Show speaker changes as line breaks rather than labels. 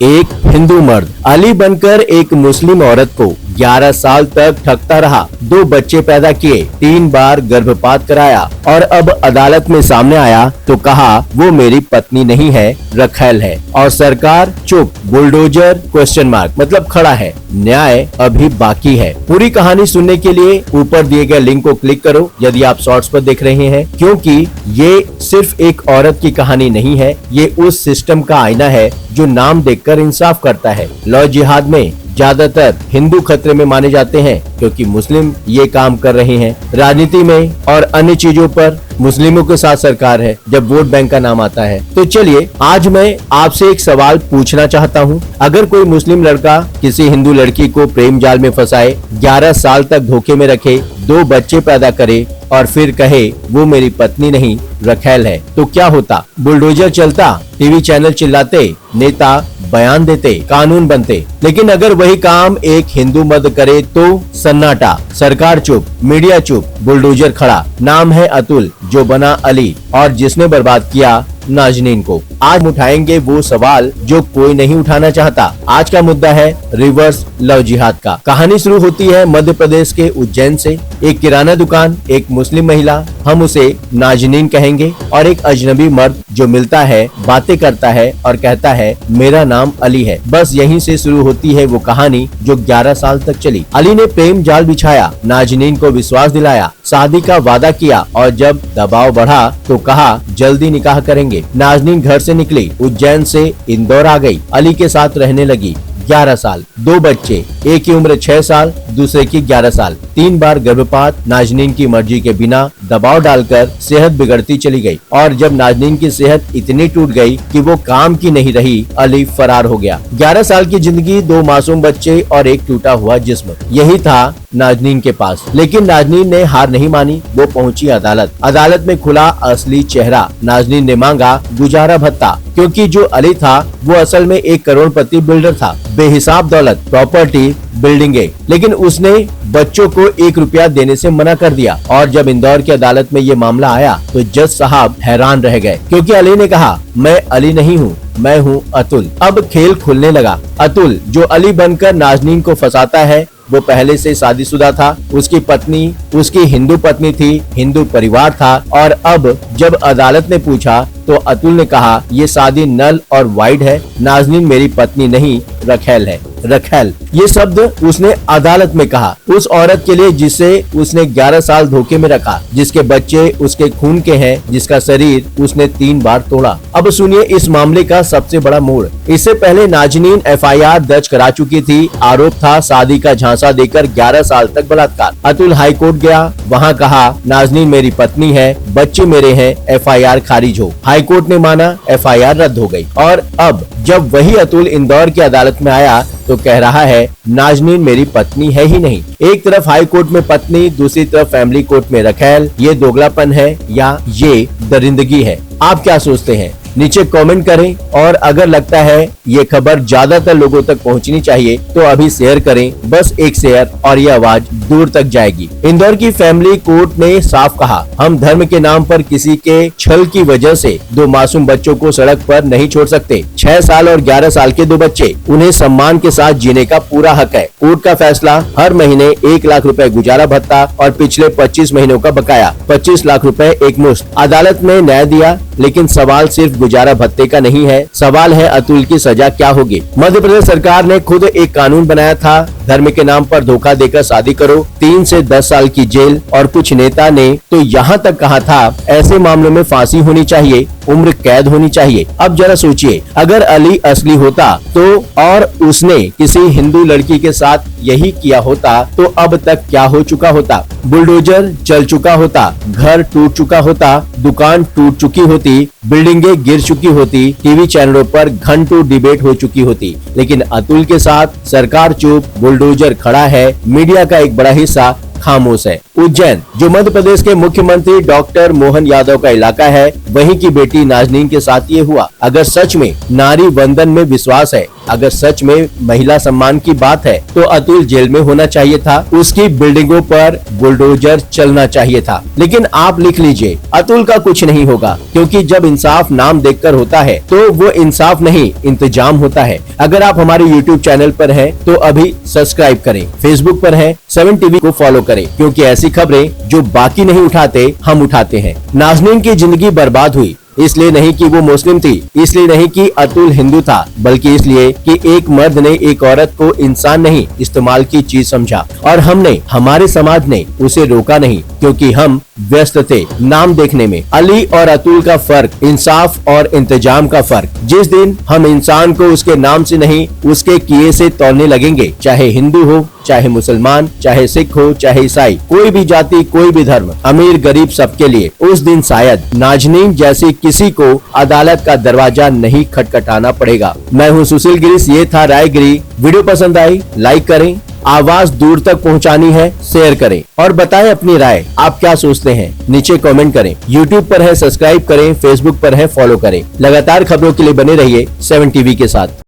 एक हिंदू मर्द अली बनकर एक मुस्लिम औरत को 11 साल तक ठगता रहा, 2 बच्चे पैदा किए, 3 बार गर्भपात कराया और अब अदालत में सामने आया तो कहा वो मेरी पत्नी नहीं है, रखैल है। और सरकार चुप, बुलडोजर क्वेश्चन मार्क मतलब खड़ा है, न्याय अभी बाकी है। पूरी कहानी सुनने के लिए ऊपर दिए गए लिंक को क्लिक करो यदि आप शॉर्ट्स पर देख रहे हैं, क्योंकि ये सिर्फ एक औरत की कहानी नहीं है, ये उस सिस्टम का आईना है जो नाम देखकर इंसाफ करता है। लव जिहाद में ज्यादातर हिंदू खतरे में माने जाते हैं क्योंकि मुस्लिम ये काम कर रहे हैं। राजनीति में और अन्य चीजों पर मुस्लिमों के साथ सरकार है जब वोट बैंक का नाम आता है। तो चलिए आज मैं आपसे एक सवाल पूछना चाहता हूँ। अगर कोई मुस्लिम लड़का किसी हिंदू लड़की को प्रेम जाल में फंसाए, 11 साल तक धोखे में रखे, 2 बच्चे पैदा करे और फिर कहे वो मेरी पत्नी नहीं रखैल है, तो क्या होता? बुलडोजर चलता, टीवी चैनल चिल्लाते, नेता बयान देते, कानून बनते। लेकिन अगर वही काम एक हिंदू मर्द करे तो सन्नाटा, सरकार चुप, मीडिया चुप, बुलडोजर खड़ा। नाम है अतुल, जो बना अली और जिसने बर्बाद किया नाजनीन को। आज उठाएंगे वो सवाल जो कोई नहीं उठाना चाहता। आज का मुद्दा है रिवर्स लव जिहाद का। कहानी शुरू होती है मध्य प्रदेश के उज्जैन से। एक किराना दुकान, एक मुस्लिम महिला, हम उसे नाजनीन कहेंगे, और एक अजनबी मर्द जो मिलता है, बातें करता है और कहता है मेरा नाम अली है। बस यहीं से शुरू होती है वो कहानी जो 11 साल तक चली। अली ने प्रेम जाल बिछाया, नाजनीन को विश्वास दिलाया, शादी का वादा किया और जब दबाव बढ़ा तो कहा जल्दी निकाह करेंगे। नाजनीन घर से निकली, उज्जैन से इंदौर आ गई, अली के साथ रहने लगी। 11 साल, 2 बच्चे, एक की उम्र 6 साल, दूसरे की 11 साल, 3 बार गर्भपात, नाजनीन की मर्जी के बिना, दबाव डालकर सेहत बिगड़ती चली गई। और जब नाजनीन की सेहत इतनी टूट गई कि वो काम की नहीं रही, अली फरार हो गया। 11 साल की जिंदगी, 2 मासूम बच्चे और एक टूटा हुआ जिस्म, यही था नाजनीन के पास। लेकिन नाजनीन ने हार नहीं मानी, वो पहुंची अदालत। अदालत में खुला असली चेहरा। नाजनीन ने मांगा गुजारा भत्ता, क्योंकि जो अली था वो असल में एक करोड़पति बिल्डर था, बेहिसाब दौलत, प्रॉपर्टी, बिल्डिंगे। लेकिन उसने बच्चों को 1 रुपया देने से मना कर दिया। और जब इंदौर की अदालत में ये मामला आया तो जज साहब हैरान रह गए, क्योंकि अली ने कहा मैं अली नहीं हूँ, मैं हूँ अतुल। अब खेल खुलने लगा। अतुल जो अली बनकर नाजनीन को फंसाता है, वो पहले से शादीशुदा था, उसकी पत्नी उसकी हिंदू पत्नी थी, हिंदू परिवार था। और अब जब अदालत ने पूछा तो अतुल ने कहा ये शादी नल और वाइड है, नाजनीन मेरी पत्नी नहीं रखैल है। रखैल ये शब्द उसने अदालत में कहा उस औरत के लिए जिसे उसने 11 साल धोखे में रखा, जिसके बच्चे उसके खून के हैं, जिसका शरीर उसने 3 बार तोड़ा। अब सुनिए इस मामले का सबसे बड़ा मोड़। इससे पहले नाजनीन FIR दर्ज करा चुकी थी। आरोप था शादी का झांसा देकर 11 साल तक बलात्कार। अतुल हाई कोर्ट गया, वहाँ कहा नाजनीन मेरी पत्नी है, बच्चे मेरे हैं, FIR खारिज हो। हाई कोर्ट ने माना, FIR रद्द हो गई। और अब जब वही अतुल इंदौर की अदालत में आया तो कह रहा है नाजनीन मेरी पत्नी है ही नहीं। एक तरफ हाई कोर्ट में पत्नी, दूसरी तरफ फैमिली कोर्ट में रखैल। ये दोगलापन है या ये दरिंदगी है? आप क्या सोचते हैं? नीचे कमेंट करें। और अगर लगता है ये खबर ज्यादातर लोगों तक पहुंचनी चाहिए तो अभी शेयर करें, बस एक शेयर और ये आवाज दूर तक जाएगी। इंदौर की फैमिली कोर्ट ने साफ कहा हम धर्म के नाम पर किसी के छल की वजह से 2 मासूम बच्चों को सड़क पर नहीं छोड़ सकते। 6 साल और 11 साल के 2 बच्चे, उन्हें सम्मान के साथ जीने का पूरा हक है। कोर्ट का फैसला, हर महीने 1 लाख रुपए गुजारा भत्ता और पिछले 25 महीनों का बकाया 25 लाख रुपए एक मुश्त। अदालत ने न्याय दिया, लेकिन सवाल सिर्फ गुजारा भत्ते का नहीं है, सवाल है अतुल की सजा क्या होगी। मध्य प्रदेश सरकार ने खुद एक कानून बनाया था, धर्म के नाम पर धोखा देकर शादी करो, 3 से 10 साल की जेल। और कुछ नेता ने तो यहाँ तक कहा था ऐसे मामलों में फांसी होनी चाहिए, उम्र कैद होनी चाहिए। अब जरा सोचिए, अगर अली असली होता तो और उसने किसी हिंदू लड़की के साथ यही किया होता तो अब तक क्या हो चुका होता? बुलडोजर चल चुका होता, घर टूट चुका होता, दुकान टूट चुकी होती, बिल्डिंगें गिर चुकी होती, टीवी चैनलों पर घंटों डिबेट हो चुकी होती। लेकिन अतुल के साथ सरकार चुप, बुलडोजर खड़ा है, मीडिया का एक बड़ा हिस्सा खामोश है। उज्जैन, जो मध्य प्रदेश के मुख्यमंत्री डॉक्टर मोहन यादव का इलाका है, वहीं की बेटी नाजनीन के साथ ये हुआ। अगर सच में नारी वंदन में विश्वास है, अगर सच में महिला सम्मान की बात है, तो अतुल जेल में होना चाहिए था। उसकी बिल्डिंगों पर बुलडोजर चलना चाहिए था। लेकिन आप लिख लीजिए, अतुल का कुछ नहीं होगा, क्योंकि जब इंसाफ नाम देखकर होता है तो वो इंसाफ नहीं, इंतजाम होता है। अगर आप हमारे YouTube चैनल पर हैं, तो अभी सब्सक्राइब करें। फेसबुक पर हैं, 7 TV को फॉलो करें, क्योंकि ऐसी खबरें जो बाकी नहीं उठाते, हम उठाते हैं। नाजनीन की जिंदगी बर्बाद हुई, इसलिए नहीं कि वो मुस्लिम थी, इसलिए नहीं कि अतुल हिंदू था, बल्कि इसलिए कि एक मर्द ने एक औरत को इंसान नहीं, इस्तेमाल की चीज समझा, और हमने, हमारे समाज ने उसे रोका नहीं, क्योंकि हम व्यस्त थे नाम देखने में। अली और अतुल का फर्क, इंसाफ और इंतजाम का फर्क। जिस दिन हम इंसान को उसके नाम से नहीं, उसके किए से तौलने लगेंगे, चाहे हिंदू हो, चाहे मुसलमान, चाहे सिख हो, चाहे ईसाई, कोई भी जाति, कोई भी धर्म, अमीर गरीब सबके लिए, उस दिन शायद नाजनीन जैसी किसी को अदालत का दरवाजा नहीं खटखटाना पड़ेगा। मैं हूं सुशील गिरीश, ये था रायगिरी। वीडियो पसंद आई, लाइक करें, आवाज दूर तक पहुंचानी है, शेयर करें, और बताएं अपनी राय। आप क्या सोचते हैं, नीचे कमेंट करें। YouTube पर है, सब्सक्राइब करें, Facebook पर है, फॉलो करें। लगातार खबरों के लिए बने रहिए 7 TV के साथ।